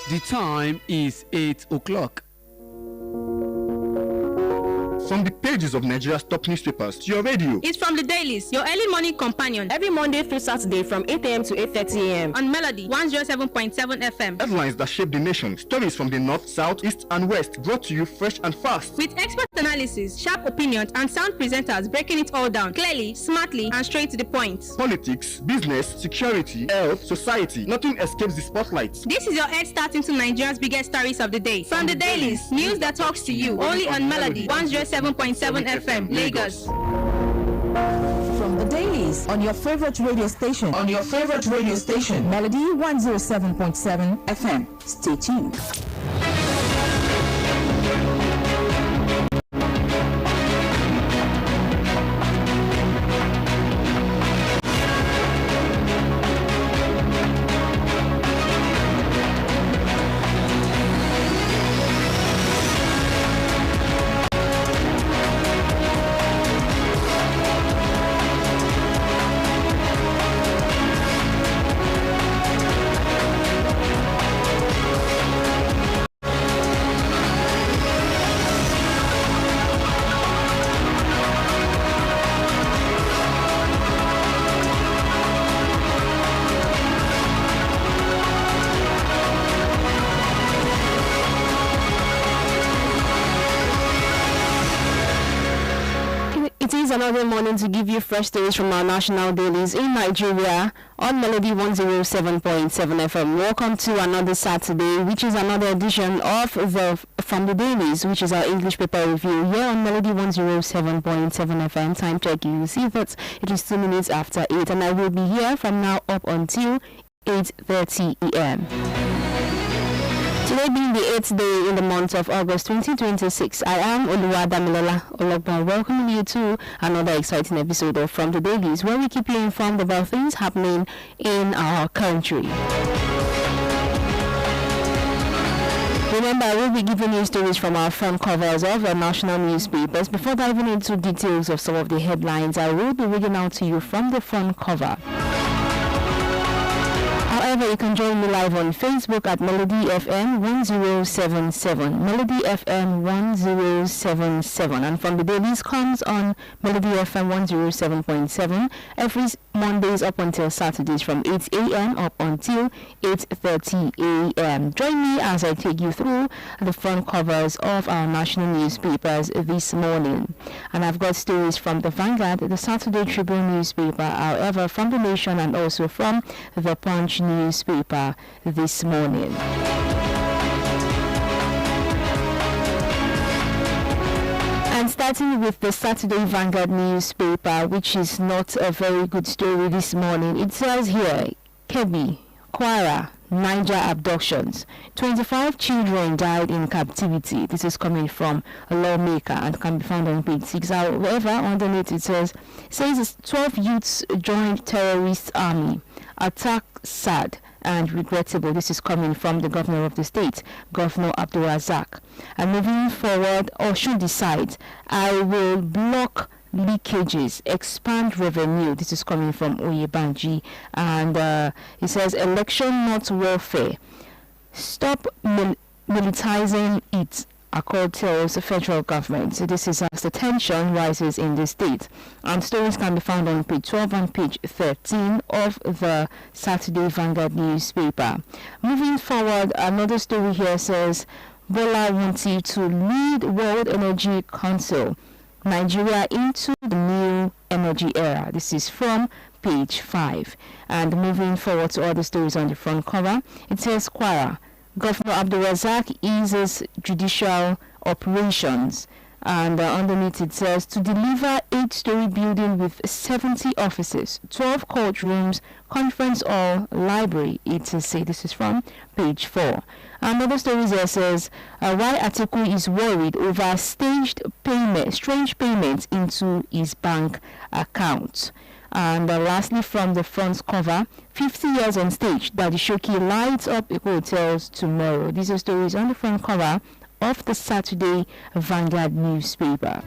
The time is 8 o'clock. From the pages of Nigeria's top newspapers to your radio. It's from the Dailies, your early morning companion. Every Monday through Saturday from 8 a.m. to 8:30 a.m. on Melody 107.7 FM. Headlines that shape the nation. Stories from the north, south, east, and west. Brought to you fresh and fast. With expert analysis, sharp opinions, and sound presenters breaking it all down clearly, smartly, and straight to the point. Politics, business, security, health, society. Nothing escapes the spotlight. This is your head start into Nigeria's biggest stories of the day. From the Dailies, news that talks to you. Only on Melody 107.7 FM, Lagos. From the Dailies on your favorite radio station. Melody 107.7 FM. Stay tuned. Another morning to give you fresh stories from our national dailies in Nigeria on Melody 107.7 FM. Welcome to another Saturday, which is another edition of From the Dailies, which is our English paper review here on Melody 107.7 FM. Time check, you see that it is 2 minutes after 8, and I will be here from now up until 8:30 a.m. Today being the 8th day in the month of August 2026, I am Damilola Ologbon, welcoming you to another exciting episode of From the Dailies, where we keep you informed about things happening in our country. Remember, I will be giving you stories from our front covers of our national newspapers. Before diving into details of some of the headlines, I will be reading out to you from the front cover. However, you can join me live on Facebook at Melody FM 1077. Melody FM 1077. And From the Dailies comes on Melody FM 107.7 every Mondays up until Saturdays from 8 a.m. up until 8:30 a.m. Join me as I take you through the front covers of our national newspapers this morning. And I've got stories from the Vanguard, the Saturday Tribune newspaper, however, from the Nation, and also from the Punch newspaper this morning. And starting with the Saturday Vanguard newspaper, which is not a very good story this morning. It says here, Kebbi, Kwara, Niger abductions. 25 children died in captivity. This is coming from a lawmaker and can be found on page 6. However, underneath it says 12 youths joined terrorist army. Attack sad and regrettable. This is coming from the governor of the state, Governor Abdulrazak. And moving forward, Osun decides, I will block leakages, expand revenue. This is coming from Oyebanji. And he says, election not welfare. Stop militarizing it. Accord tells the federal government. So this is as the tension rises in the state. And stories can be found on page 12 and page 13 of the Saturday Vanguard newspaper. Moving forward, another story here says, Bola wanted to lead World Energy Council, Nigeria into the new energy era. This is from page 5. And moving forward to other stories on the front cover, it says Kwara, Governor Abdulrazak eases judicial operations. And underneath it says, to deliver 8-story building with 70 offices, 12 courtrooms, conference hall, library, etc. This is from page 4. Another story there says, why Atiku is worried over strange payments into his bank account. And lastly, from the front cover, 50 years on stage, Daddy Shoki lights up hotels tomorrow. These are stories on the front cover of the Saturday Vanguard newspaper.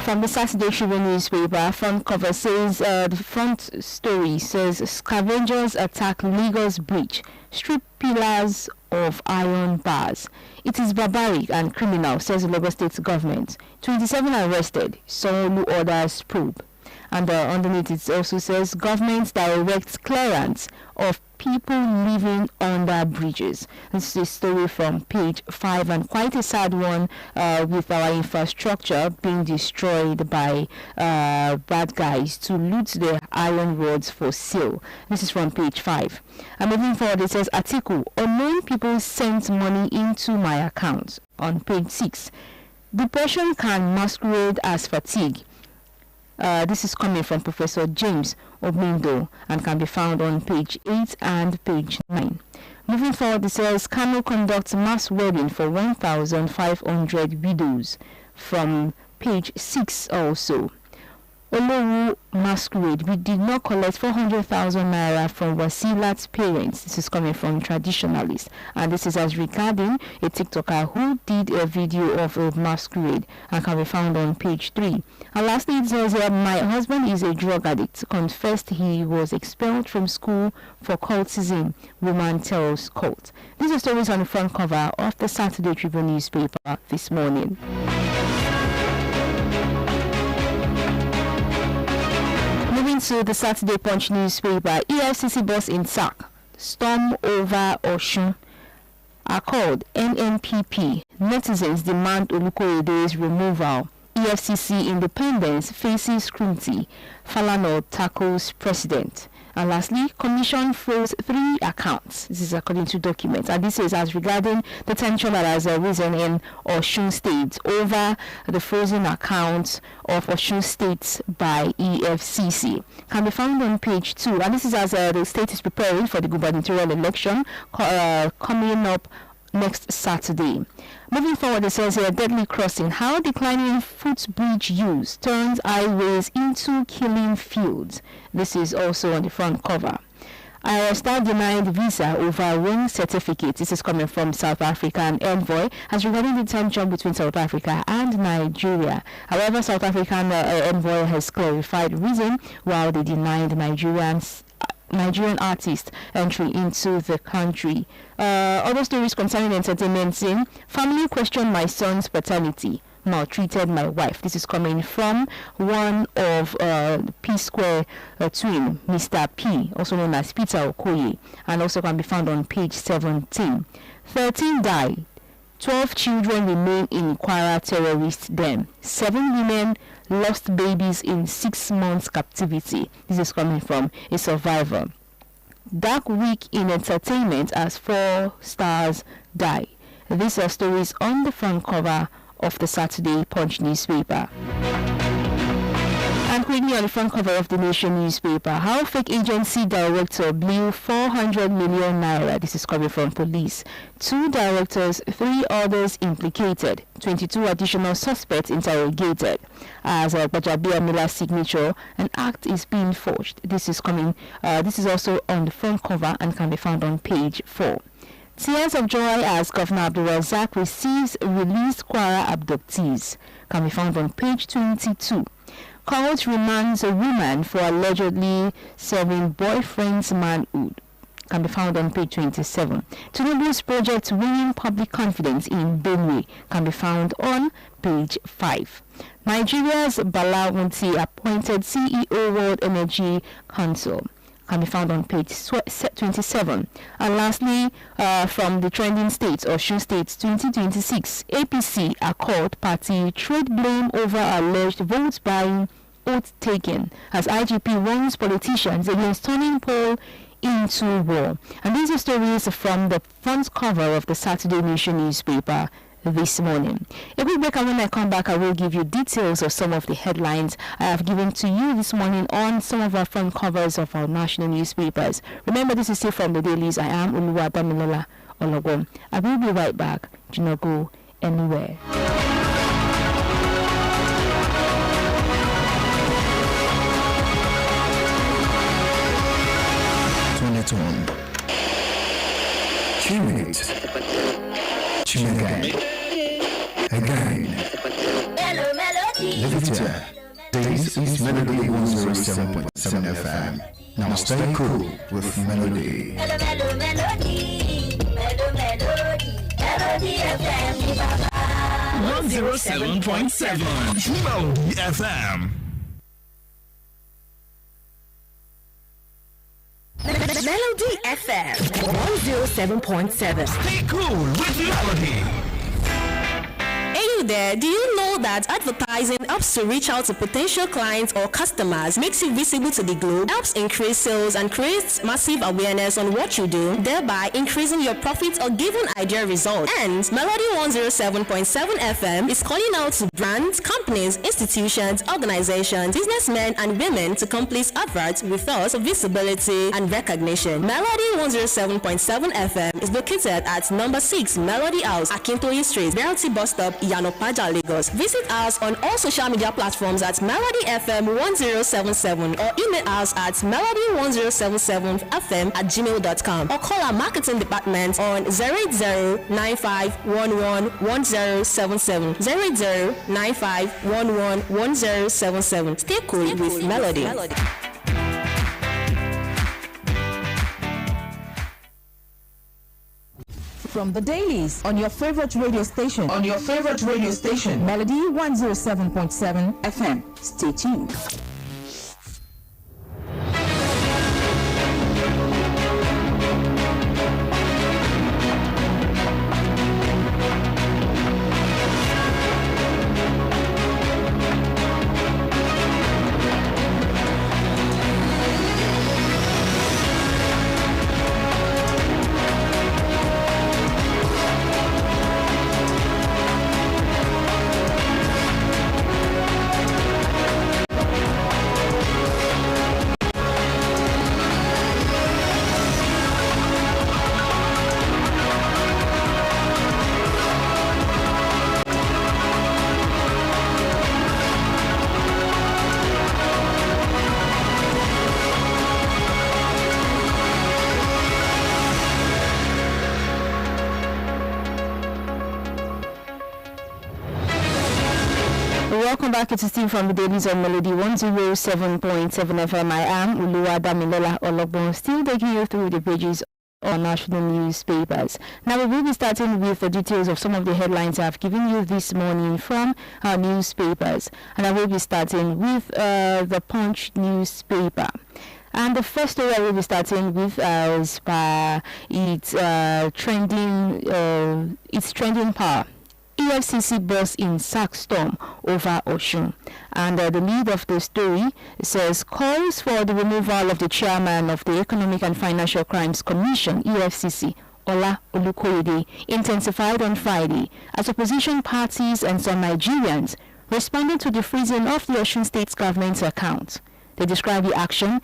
From the Saturday Tribune newspaper, front cover says, the front story says, scavengers attack Lagos bridge, strip pillars of iron bars. It is barbaric and criminal, says the Lagos State government. 27 arrested, Sanwo-Olu orders probe. And underneath it also says, government directs clearance of people living under bridges. This is a story from page 5, and quite a sad one, with our infrastructure being destroyed by bad guys to loot the iron rods for sale. This is from page 5. And moving forward, it says, article, unknown people sent money into my account. On page 6, depression can masquerade as fatigue. This is coming from Professor James Obindo and can be found on page 8 and page 9. Moving forward, it says Kano conducts mass wedding for 1,500 widows, from page 6 also. Olowu masquerade. We did not collect 400,000 naira from Wasilat's parents. This is coming from Traditionalist. And this is as regarding a TikToker who did a video of a masquerade and can be found on page 3. And lastly, it says here, my husband is a drug addict. Confessed he was expelled from school for cultism. Woman tells court. These are stories on the front cover of the Saturday Tribune newspaper this morning. Moving to the Saturday Punch newspaper, EFCC boss in sack, storm over Osun, are called NNPP. Netizens demand Olukoyede's removal. EFCC independence faces scrutiny. Falana tackles president. And lastly, Commission froze 3 accounts. This is according to documents. And this is as regarding the tension that has arisen in Osun State over the frozen accounts of Osun State by EFCC. Can be found on page 2. And this is as the state is preparing for the gubernatorial election coming up next Saturday. Moving forward, it says here, deadly crossing. How declining footbridge use turns highways into killing fields. This is also on the front cover. Star denied visa over wrong certificate. This is coming from South African envoy as regarding the tension between South Africa and Nigeria. However, South African envoy has clarified reason why they denied Nigerian artist entry into the country. Other stories concerning entertainment scene. Family question my son's paternity. Maltreated my wife. This is coming from one of P Square twin, Mr. P, also known as Peter Okoye, and also can be found on page 17. 13 died. 12 children remain in Kwara terrorist den. 7 women lost babies in 6 months captivity. This is coming from a survivor. Dark week in entertainment as 4 stars die. These are stories on the front cover of the Saturday Punch newspaper. And quickly on the front cover of the Nation newspaper, how fake agency director blew 400 million naira. This is coming from police. 2 directors, 3 others implicated. 22 additional suspects interrogated. As a Damilola signature, an act is being forged. This is coming. This is also on the front cover and can be found on page 4. Tears of joy as Governor Abdul Razak receives released Kwara abductees. Can be found on page 22. Court remands a woman for allegedly serving boyfriend's manhood. Can be found on page 27. Tinubu's project winning public confidence in Benue can be found on page 5. Nigeria's Bala Wunti appointed CEO World Energy Council. Can be found on page 27. And lastly, from the trending states, Osun State 2026, APC Accord Party trade blame over alleged vote buying, oath taken, as IGP warns politicians against turning poll into war. And these are stories from the front cover of the Saturday Nation newspaper this morning. A quick break, and when I come back, I will give you details of some of the headlines I have given to you this morning on some of our front covers of our national newspapers. Remember, this is still from the Dailies. I am Damilola Ologbon. I will be right back. Do not go anywhere. Turn it on. Tune it. Tune again. Again. Hello, Melody. Levitia. Dailies is Melody 107.7 FM. Now stay cool with Melody. Melody FM. 107.7 Melody FM. Melody FM 107.7. Stay cool with Melody. Hey you there, do you know that advertising helps to reach out to potential clients or customers, makes you visible to the globe, helps increase sales and creates massive awareness on what you do, thereby increasing your profits or giving ideal results? And Melody 107.7 FM is calling out to brands, companies, institutions, organizations, businessmen and women to complete adverts with us for visibility and recognition. Melody 107.7 FM is located at number 6 Melody House, Akintoye Street, Realty Bus Stop, Yanopaja, Lagos. Visit us on all social media platforms at Melody FM 1077 or email us at melody1077fm@gmail.com or call our marketing department on 08095111077 08095111077. Stay cool with Melody. From the Dailies on your favorite radio station. Melody 107.7 FM. Stay tuned. Welcome back. It's Steve from the Dailies on Melody 107.7 FM. I am Damilola Ologbon, still taking you through the pages on national newspapers. Now we will be starting with the details of some of the headlines I've given you this morning from our newspapers. And I will be starting with the Punch newspaper. And the first story I will be starting with is by its trending power. EFCC burst in sack storm over Osun. And the lead of the story says calls for the removal of the chairman of the Economic and Financial Crimes Commission, EFCC, Ola Olukoyede, intensified on Friday as opposition parties and some Nigerians responded to the freezing of the Osun State government's account. They describe the action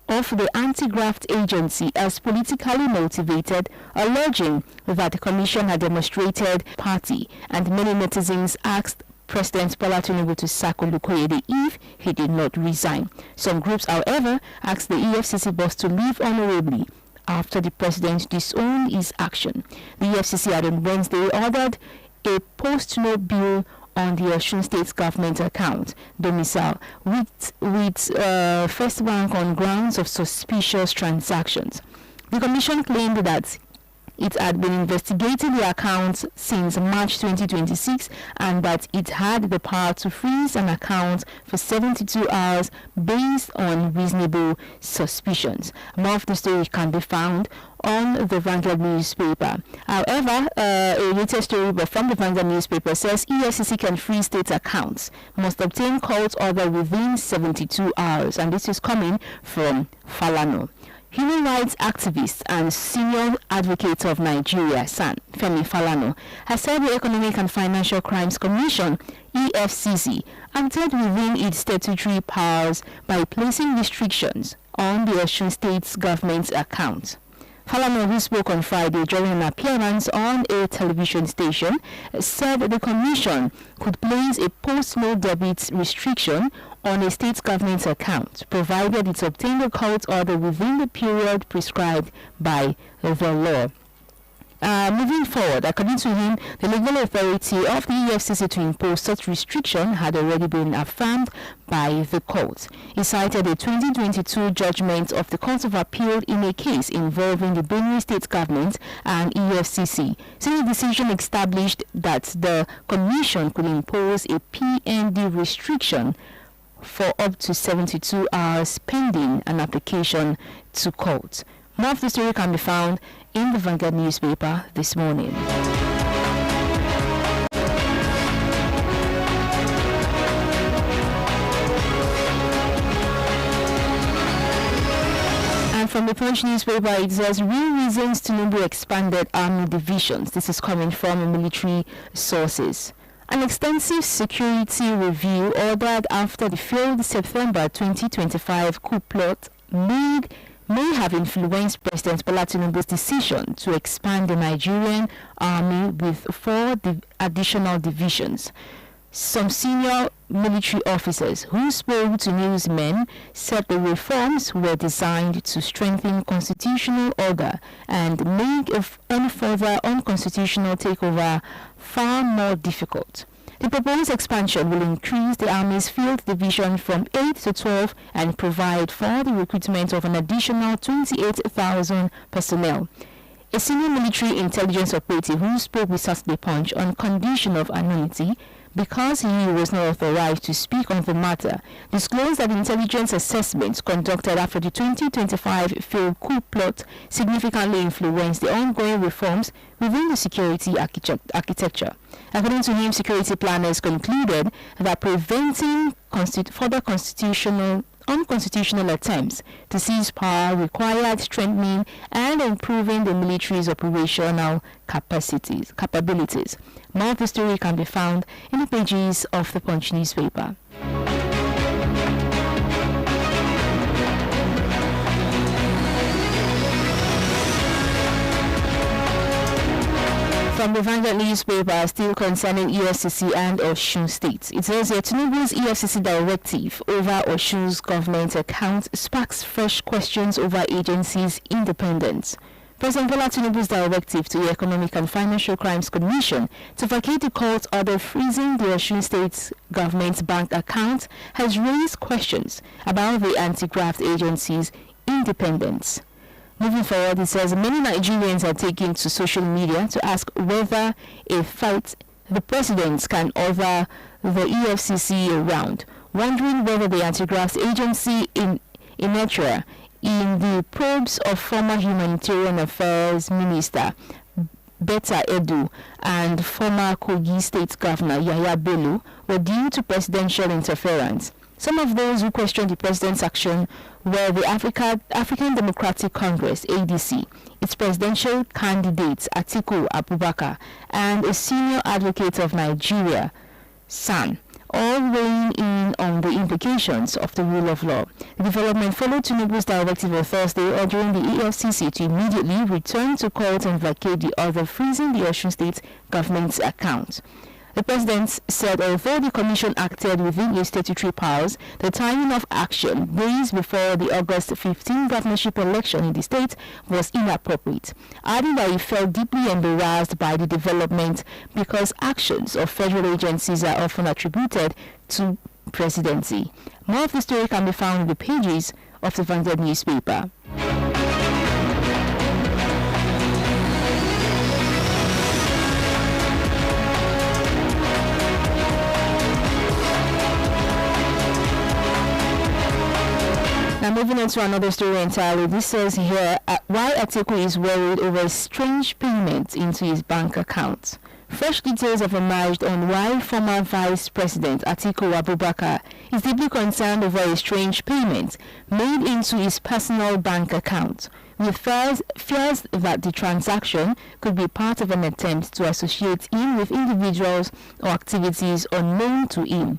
of the anti-graft agency as politically motivated, alleging that the commission had demonstrated party, and many netizens asked President Bola Tinubu to sack Olukoyede if he did not resign. Some groups, however, asked the EFCC boss to leave honorably after the president disowned his action. The EFCC had on Wednesday ordered a post-no bill on the Osun State government account domicile with First Bank on grounds of suspicious transactions. The commission claimed that it had been investigating the accounts since March 2026 and that it had the power to freeze an account for 72 hours based on reasonable suspicions. More of the story can be found on the Vanguard newspaper. However, a latest story from the Vanguard newspaper says EFCC can freeze state accounts, must obtain court order within 72 hours. And this is coming from Falano. Human rights activist and senior advocate of Nigeria, San Femi Falano, has said the Economic and Financial Crimes Commission, EFCC, acted within its statutory powers by placing restrictions on the Osun State's government's account. Falano, who spoke on Friday during an appearance on a television station, said the commission could place a post-no debit restriction on a state government's account, provided it obtained a court order within the period prescribed by the law. Moving forward, according to him, the legal authority of the EFCC to impose such restriction had already been affirmed by the court. He cited a 2022 judgment of the Court of Appeal in a case involving the Benue State government and EFCC, saying the decision established that the Commission could impose a PND restriction for up to 72 hours pending an application to court. More of the story can be found in the Vanguard newspaper this morning. And from the Punch newspaper, it says, real reasons Tinubu expanded army divisions. This is coming from military sources. An extensive security review ordered after the failed September 2025 coup plot may have influenced President Bola Tinubu's decision to expand the Nigerian army with 4 additional divisions. Some senior military officers who spoke to newsmen said the reforms were designed to strengthen constitutional order and make any further unconstitutional takeover far more difficult. The proposed expansion will increase the Army's field division from 8 to 12 and provide for the recruitment of an additional 28,000 personnel. A senior military intelligence operative who spoke with Saturday Punch on condition of anonymity because he was not authorized to speak on the matter, disclosed that intelligence assessments conducted after the 2025 failed coup plot significantly influenced the ongoing reforms within the security architecture. According to him, security planners concluded that preventing further unconstitutional attempts to seize power required strengthening and improving the military's operational capabilities. More of the story can be found in the pages of the Punch newspaper. From the Vanguard newspaper, still concerning EFCC and Osun State, it says that Tinubu's EFCC directive over Osun's government account sparks fresh questions over agencies' independence. President Bola Tinubu's directive to the Economic and Financial Crimes Commission to vacate the court order freezing the Osun State government's bank account has raised questions about the anti-graft agency's independence. Moving forward, it says many Nigerians are taking to social media to ask whether the president can order the EFCC around, wondering whether the anti-graft agency in Eritrea in the probes of former Humanitarian Affairs Minister Betta Edu and former Kogi State Governor Yahya Bello were due to presidential interference. Some of those who questioned the president's action were the African Democratic Congress, ADC, its presidential candidate Atiku Abubakar, and a senior advocate of Nigeria, SAN, all weighing in on the implications of the rule of law. The development followed Tinubu's directive on Thursday ordering the EFCC to immediately return to court and vacate the order freezing the Osun State government's account. The president said although the commission acted within its statutory powers, the timing of action days before the August 15 governorship election in the state was inappropriate, adding that he felt deeply embarrassed by the development because actions of federal agencies are often attributed to presidency. More of the story can be found in the pages of the Vanguard newspaper. Now moving on to another story entirely. This says here, why Atiku is worried over a strange payment into his bank account. Fresh details have emerged on why former Vice President Atiku Abubakar is deeply concerned over a strange payment made into his personal bank account, with fears that the transaction could be part of an attempt to associate him with individuals or activities unknown to him.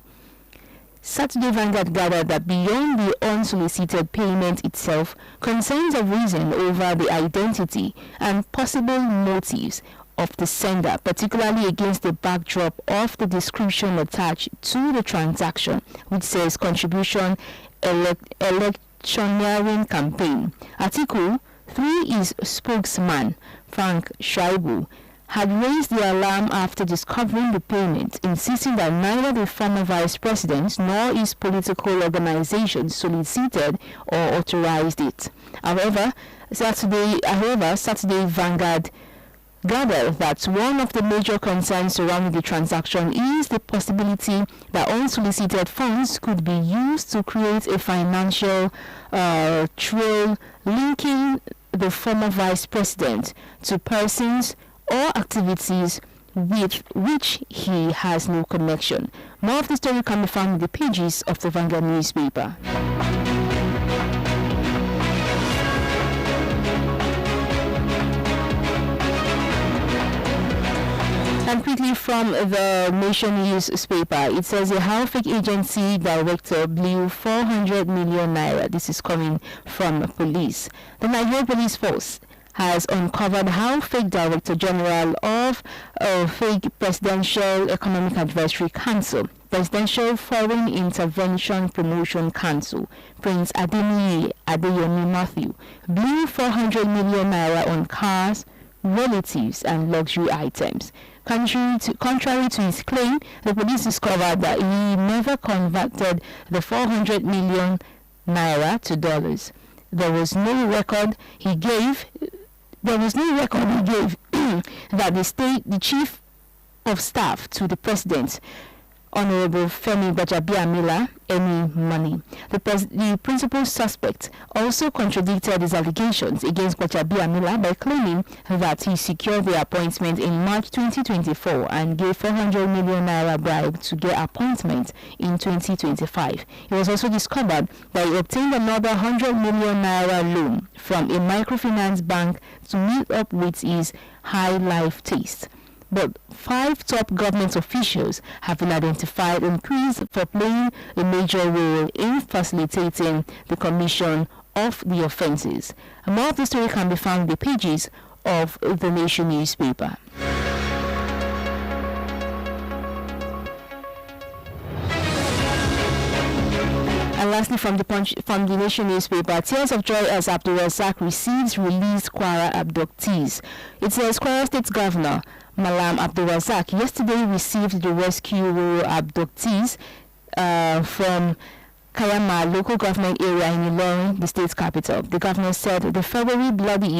Saturday Vanguard gathered that beyond the unsolicited payment itself, concerns have risen over the identity and possible motives of the sender, particularly against the backdrop of the description attached to the transaction, which says contribution electioneering campaign. Atiku through his spokesman, Frank Shaibu, had raised the alarm after discovering the payment, insisting that neither the former vice president nor his political organization solicited or authorized it. However, Saturday Vanguard gathered that one of the major concerns surrounding the transaction is the possibility that unsolicited funds could be used to create a financial trail linking the former vice president to persons or activities with which he has no connection. More of the story can be found in the pages of the Vanguard newspaper. And quickly from the Nation newspaper, it says a Halfake agency director blew 400 million naira. This is coming from police. The Nigerian Police Force has uncovered how fake Director General of fake Presidential Economic Advisory Council, Presidential Foreign Intervention Promotion Council, Prince Adeyemi Matthew, blew 400 million naira on cars, relatives and luxury items. Contrary to his claim, the police discovered that he never converted the 400 million naira to dollars. There was no record he gave that the chief of staff to the president, Honorable Femi Gbajabiamila, any money. The principal suspect also contradicted his allegations against Gbajabiamila by claiming that he secured the appointment in March 2024 and gave 400 million naira bribe to get appointment in 2025. It was also discovered that he obtained another 100 million naira loan from a microfinance bank to meet up with his high life taste. But 5 top government officials have been identified and praised for playing a major role in facilitating the commission of the offences. More of the story can be found in the pages of the Nation newspaper. And lastly, from the Nation newspaper, tears of joy as Abdul Razak receives released Kwara abductees. It says Kwara State Governor Malam Abdul Razak yesterday received the rescue abductees from Kayama local government area in Ilorin, the state capital. The governor said the February bloody